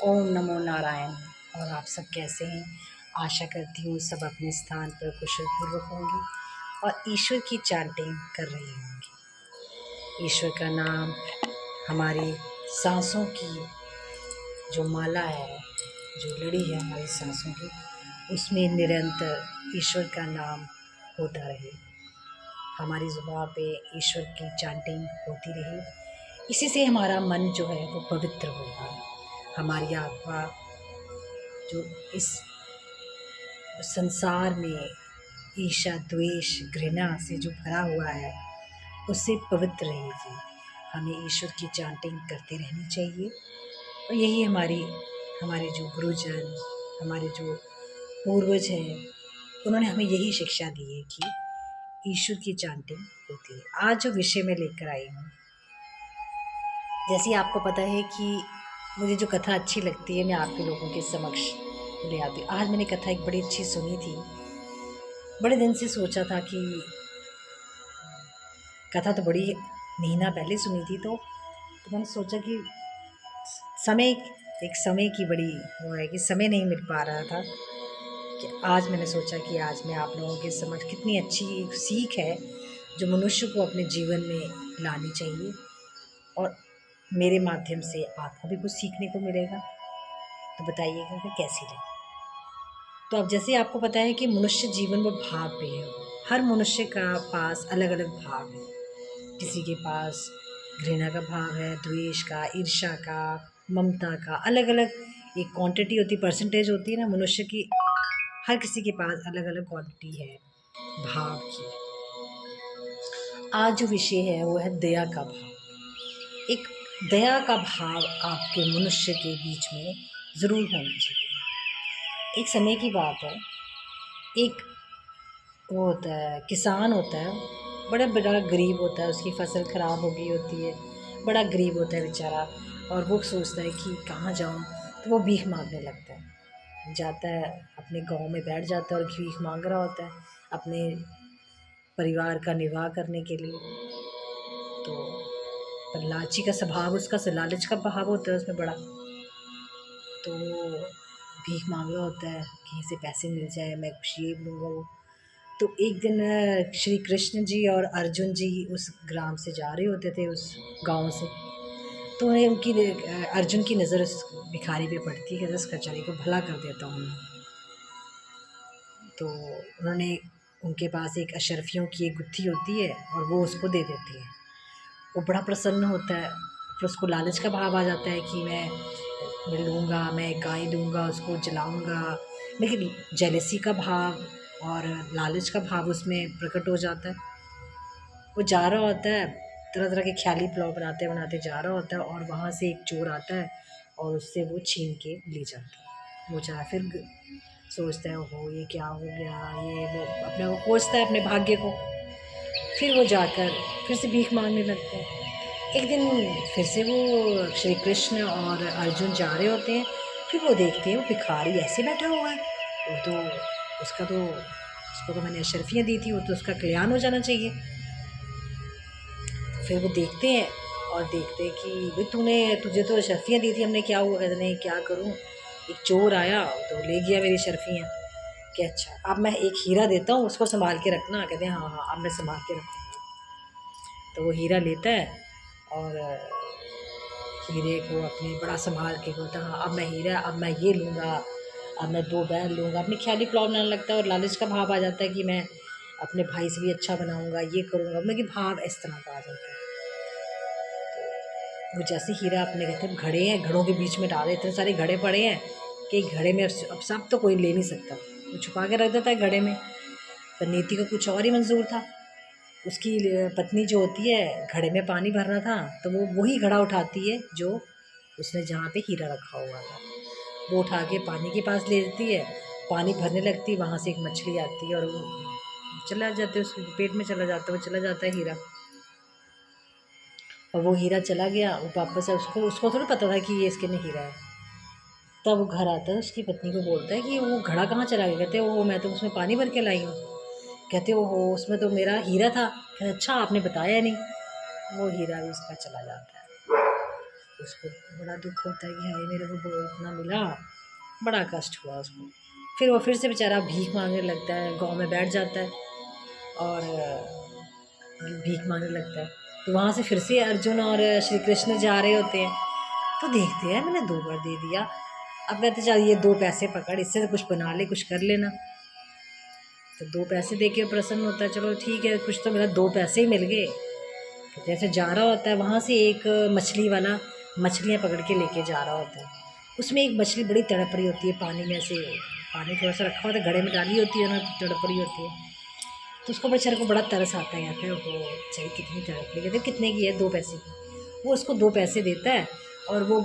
ओम नमो नारायण। और आप सब कैसे हैं? आशा करती हूँ सब अपने स्थान पर कुशलपूर्वक होंगे और ईश्वर की चैंटिंग कर रही होंगी। ईश्वर का नाम हमारी सांसों की जो माला है, जो लड़ी है हमारी सांसों की, उसमें निरंतर ईश्वर का नाम होता रहे। हमारी ज़ुबान पे ईश्वर की चैंटिंग होती रहे। इसी से हमारा मन जो है वो पवित्र होगा। हमारी आत्मा जो इस संसार में ईर्ष्या, द्वेष, घृणा से जो भरा हुआ है, उससे पवित्र रहेगी। हमें ईश्वर की चैंटिंग करते रहनी चाहिए। और यही हमारे जो गुरुजन, हमारे जो पूर्वज हैं, उन्होंने हमें यही शिक्षा दी है कि ईश्वर की चैंटिंग होती है। आज जो विषय मैं लेकर आई हूँ, जैसे आपको पता है कि मुझे जो कथा अच्छी लगती है मैं आपके लोगों के समक्ष ले आती हूँ। आज मैंने कथा एक बड़ी अच्छी सुनी थी। बड़े दिन से सोचा था कि कथा तो बड़ी महीना पहले सुनी थी, तो मैंने सोचा कि समय की बड़ी वो है कि समय नहीं मिल पा रहा था कि आज मैंने सोचा कि आज मैं आप लोगों के समक्ष, कितनी अच्छी एक सीख है जो मनुष्य को अपने जीवन में लानी चाहिए और मेरे माध्यम से आपको भी कुछ सीखने को मिलेगा। तो बताइएगा कि कैसी लगी। तो अब जैसे आपको पता है कि मनुष्य जीवन में भाव पे है। हर मनुष्य का पास अलग अलग भाव है। किसी के पास घृणा का भाव है, द्वेष का, ईर्ष्या का, ममता का, अलग अलग एक क्वांटिटी होती, परसेंटेज होती है ना मनुष्य की। हर किसी के पास अलग अलग क्वांटिटी है भाव की। आज जो विषय है वो है दया का भाव। एक दया का भाव आपके मनुष्य के बीच में ज़रूर होना चाहिए। एक समय की बात है, एक वो होता है, किसान होता है, बड़ा गरीब होता है, उसकी फसल ख़राब हो गई होती है, बड़ा गरीब होता है बेचारा, और वो सोचता है कि कहाँ जाऊँ। तो वो भीख मांगने लगता है, जाता है अपने गांव में बैठ जाता है और भीख मांग रहा होता है अपने परिवार का निर्वाह करने के लिए। तो पर लालची का स्वभाव उसका, लालच का भाव होता है उसमें बड़ा, तो वो भीख मांग रहा होता है कहीं से पैसे मिल जाए, मैं कुछ ये लूँगा वो। तो एक दिन श्री कृष्ण जी और अर्जुन जी उस ग्राम से जा रहे होते थे, उस गांव से। तो उन्हें अर्जुन की नज़र उस भिखारी पे पड़ती है कि इस बेचारे को भला कर देता हूँ। तो उन्होंने, उनके पास एक अशरफियों की एक गुत्थी होती है और वो उसको दे देती है। वो बड़ा प्रसन्न होता है, फिर उसको लालच का भाव आ जाता है कि मैं लूँगा, मैं गाय दूँगा, उसको जलाऊँगा। लेकिन जेलसी का भाव और लालच का भाव उसमें प्रकट हो जाता है। वो जा रहा होता है, तरह तरह के ख्याली प्लाव बनाते बनाते जा रहा होता है, और वहाँ से एक चोर आता है और उससे वो छीन के ले जाता है। वो जा फिर सोचता है, ओहो ये क्या हो गया, ये वो अपने को कोसता है अपने भाग्य को। फिर वो जाकर फिर से भीख मांगने लगता है। एक दिन फिर से वो श्री कृष्ण और अर्जुन जा रहे होते हैं। फिर वो देखते हैं वो भिखारी ऐसे बैठा हुआ है। वो तो उसको तो मैंने अशरफियाँ दी थी, वो तो उसका कल्याण हो जाना चाहिए। फिर वो देखते हैं और देखते हैं कि भाई तुझे तो अशरफियाँ दी थी हमने, क्या हुआ? कहते नहीं, क्या करूँ, एक चोर आया तो ले गया मेरी अशरफियाँ। कि अच्छा, अब मैं एक हीरा देता हूँ, उसको संभाल के रखना। कहते हैं हाँ हाँ, अब मैं संभाल के रखूँगा। तो वो हीरा लेता है और हीरे को अपने बड़ा संभाल के बोलता है, हाँ अब मैं हीरा, अब मैं ये लूँगा, अब मैं 2 बैल लूँगा। अपनी ख्याली प्लाव बनाने लगता है और लालच का भाव आ जाता है कि मैं अपने भाई से भी अच्छा बनाऊँगा, ये करूँगा। मतलब कि भाव इस तरह का आ जाता है। वो जैसे हीरा अपने, कहते हैं घड़े हैं, घड़ों के बीच में डाले, इतने सारे घड़े पड़े हैं कि घड़े में अब सब तो कोई ले नहीं सकता। वो छुपा के रख देता है घड़े में। पर नीति को कुछ और ही मंजूर था। उसकी पत्नी जो होती है, घड़े में पानी भरना था, तो वो वही घड़ा उठाती है जो उसने जहाँ पे हीरा रखा हुआ था। वो उठा के पानी के पास ले जाती है, पानी भरने लगती है, वहाँ से एक मछली आती है और वो चला जाता है, उसके पेट में चला जाता है, वो चला जाता है हीरा। और वो हीरा चला गया, वो वापस है, उसको थोड़ा पता था कि ये इसके में हीरा है। तब वो घर आता है, उसकी पत्नी को बोलता है कि वो घड़ा कहाँ चला गया? कहते वो मैं तो उसमें पानी भर के लाई हूँ। कहते ओहो, उसमें तो मेरा हीरा था। कहते अच्छा, आपने बताया नहीं। वो हीरा भी उसका चला जाता है। उसको बड़ा दुख होता है कि हाय मेरे को इतना मिला, बड़ा कष्ट हुआ उसको। फिर वो फिर से बेचारा भीख मांगने लगता है, गाँव में बैठ जाता है और भीख मांगने लगता है। तो वहाँ से फिर से अर्जुन और श्री कृष्ण जा रहे होते हैं, तो देखते हैं मैंने 2 बार दे दिया, अब कहते चल ये 2 पैसे पकड़, इससे तो कुछ बना ले, कुछ कर लेना। तो 2 पैसे दे के प्रसन्न होता है, चलो ठीक है कुछ तो मिला, 2 पैसे ही मिल गए। तो जैसे जा रहा होता है वहाँ से एक मछली वाला मछलियाँ पकड़ के लेके जा रहा होता है। उसमें एक मछली बड़ी तड़प रही होती है पानी में से, पानी थोड़ा सा रखा होता है, घड़े में डाली होती है ना, तो तड़प रही होती है। तो उसको बेचारे को बड़ा तरस आता है, कहता है वो बेचारी कितनी तड़प रही है, कहते कितने की है, 2 पैसे की। वो उसको 2 पैसे देता है और वो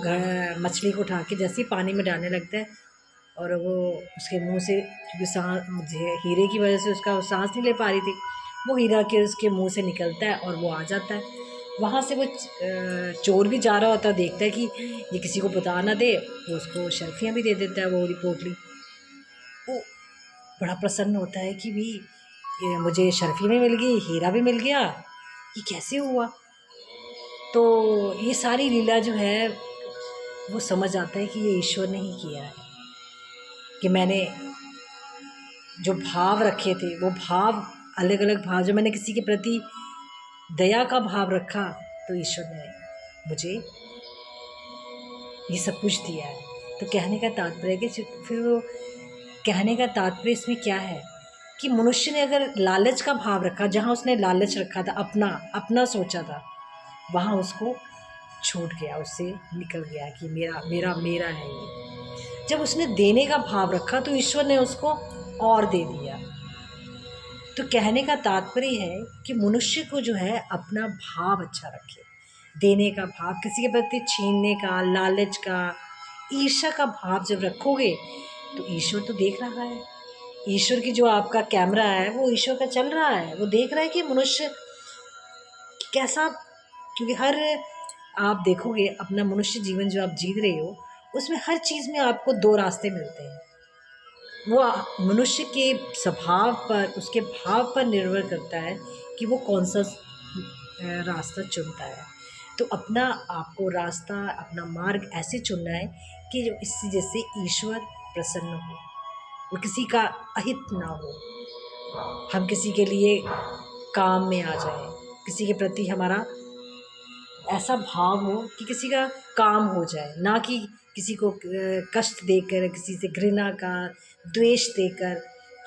मछली को उठा के जैसे ही पानी में डालने लगता है और वो उसके मुंह से, क्योंकि सांस हीरे की वजह से उसका सांस नहीं ले पा रही थी, वो हीरा के उसके मुंह से निकलता है और वो आ जाता है। वहाँ से वो चोर भी जा रहा होता है, देखता है कि ये किसी को बता ना दे, वो उसको शर्फियाँ भी दे देता है, वो पोटली। वो बड़ा प्रसन्न होता है कि भी ये मुझे शर्फी में मिल गई, हीरा भी मिल गया, ये कैसे हुआ। तो ये सारी लीला जो है वो समझ आता है कि ये ईश्वर ने ही किया है, कि मैंने जो भाव रखे थे वो भाव, अलग अलग भाव, जो मैंने किसी के प्रति दया का भाव रखा, तो ईश्वर ने मुझे ये सब कुछ दिया है। तो कहने का तात्पर्य कि फिर वो कहने का तात्पर्य इसमें क्या है कि मनुष्य ने अगर लालच का भाव रखा, जहाँ उसने लालच रखा था, अपना अपना सोचा था, वहाँ उसको छूट गया, उससे निकल गया कि मेरा मेरा मेरा है ये। जब उसने देने का भाव रखा तो ईश्वर ने उसको और दे दिया। तो कहने का तात्पर्य है कि मनुष्य को जो है अपना भाव अच्छा रखे, देने का भाव, किसी के प्रति छीनने का, लालच का, ईर्ष्या का भाव जब रखोगे तो ईश्वर तो देख रहा है। ईश्वर की जो आपका कैमरा है वो ईश्वर का चल रहा है, वो देख रहा है कि मनुष्य कैसा, क्योंकि हर, आप देखोगे अपना मनुष्य जीवन जो आप जी रहे हो उसमें हर चीज़ में आपको 2 रास्ते मिलते हैं। वो मनुष्य के स्वभाव पर, उसके भाव पर निर्भर करता है कि वो कौन सा रास्ता चुनता है। तो अपना आपको रास्ता, अपना मार्ग ऐसे चुनना है कि जो इससे जैसे ईश्वर प्रसन्न हो और किसी का अहित ना हो, हम किसी के लिए काम में आ जाए, किसी के प्रति हमारा ऐसा भाव हो कि किसी का काम हो जाए, ना कि किसी को कष्ट देकर, किसी से घृणा का, द्वेष देकर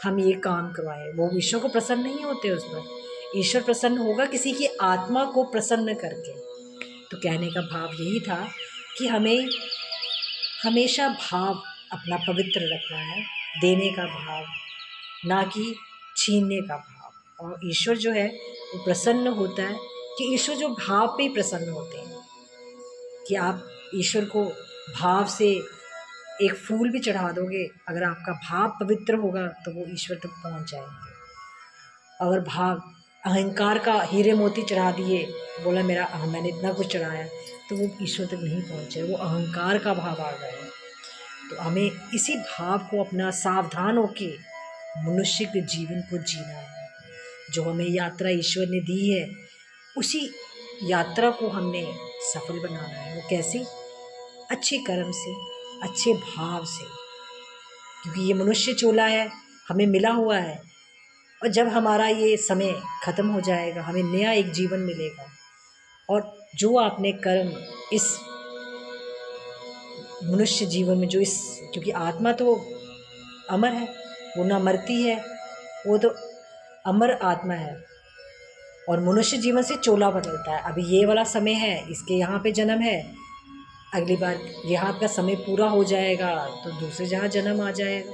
हम ये काम करवाएं। वो ईश्वर को प्रसन्न नहीं होते उस पर। ईश्वर प्रसन्न होगा किसी की आत्मा को प्रसन्न करके। तो कहने का भाव यही था कि हमें हमेशा भाव अपना पवित्र रखना है, देने का भाव, ना कि छीनने का भाव। और ईश्वर जो है वो प्रसन्न होता है कि ईश्वर जो भाव पे ही प्रसन्न होते हैं, कि आप ईश्वर को भाव से एक फूल भी चढ़ा दोगे, अगर आपका भाव पवित्र होगा तो वो ईश्वर तक पहुंच जाएंगे। अगर भाव अहंकार का हीरे मोती चढ़ा दिए, बोला मेरा मैंने इतना कुछ चढ़ाया, तो वो ईश्वर तक नहीं पहुंचे, वो अहंकार का भाव आ गया है। तो हमें इसी भाव को अपना सावधान होके मनुष्य के जीवन को जीना है। जो हमें यात्रा ईश्वर ने दी है, उसी यात्रा को हमने सफल बनाना है। वो कैसे? अच्छे कर्म से, अच्छे भाव से, क्योंकि ये मनुष्य चोला है, हमें मिला हुआ है, और जब हमारा ये समय ख़त्म हो जाएगा हमें नया एक जीवन मिलेगा। और जो आपने कर्म इस मनुष्य जीवन में, जो इस, क्योंकि आत्मा तो अमर है, वो ना मरती है, वो तो अमर आत्मा है, और मनुष्य जीवन से चोला बदलता है। अभी ये वाला समय है, इसके यहाँ पे जन्म है, अगली बार यहाँ आपका समय पूरा हो जाएगा तो दूसरे जहाँ जन्म आ जाएगा।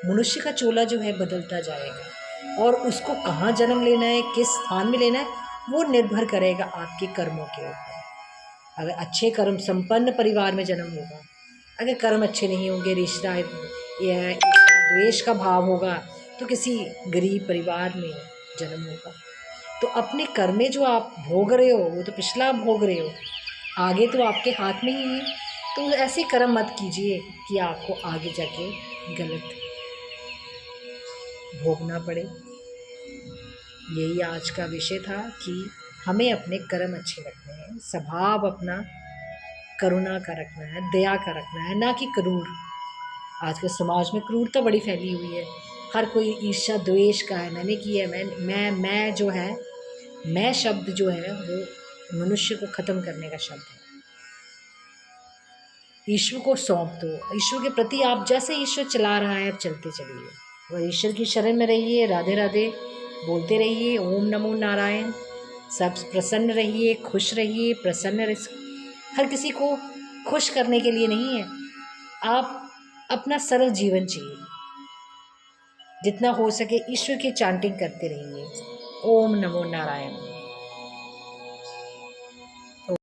मनुष्य का चोला जो है बदलता जाएगा, और उसको कहाँ जन्म लेना है, किस स्थान में लेना है, वो निर्भर करेगा आपके कर्मों के ऊपर। अगर अच्छे कर्म संपन्न परिवार में जन्म होगा, अगर कर्म अच्छे नहीं होंगे, रिश्ता या द्वेष का भाव होगा, तो किसी गरीब परिवार में जन्म होगा। तो अपने कर्म में जो आप भोग रहे हो वो तो पिछला भोग रहे हो, आगे तो आपके हाथ में ही है। तो ऐसे कर्म मत कीजिए कि आपको आगे जाके गलत भोगना पड़े। यही आज का विषय था कि हमें अपने कर्म अच्छे रखने हैं, स्वभाव अपना करुणा का रखना है, दया का रखना है, ना कि क्रूर। आज के समाज में क्रूरता बड़ी फैली हुई है, हर कोई ईर्ष्या द्वेष का है, मैंने की है, मैं जो है, मैं शब्द जो है वो मनुष्य को ख़त्म करने का शब्द है। ईश्वर को सौंप दो, ईश्वर के प्रति आप जैसे ईश्वर चला रहा है आप चलते चलिए, वह ईश्वर की शरण में रहिए, राधे राधे बोलते रहिए, ओम नमो नारायण। सब प्रसन्न रहिए, खुश रहिए, हर किसी को खुश करने के लिए नहीं है, आप अपना सरल जीवन जिए, जितना हो सके ईश्वर की चांटिंग करते रहिए। ओम नमो नारायण।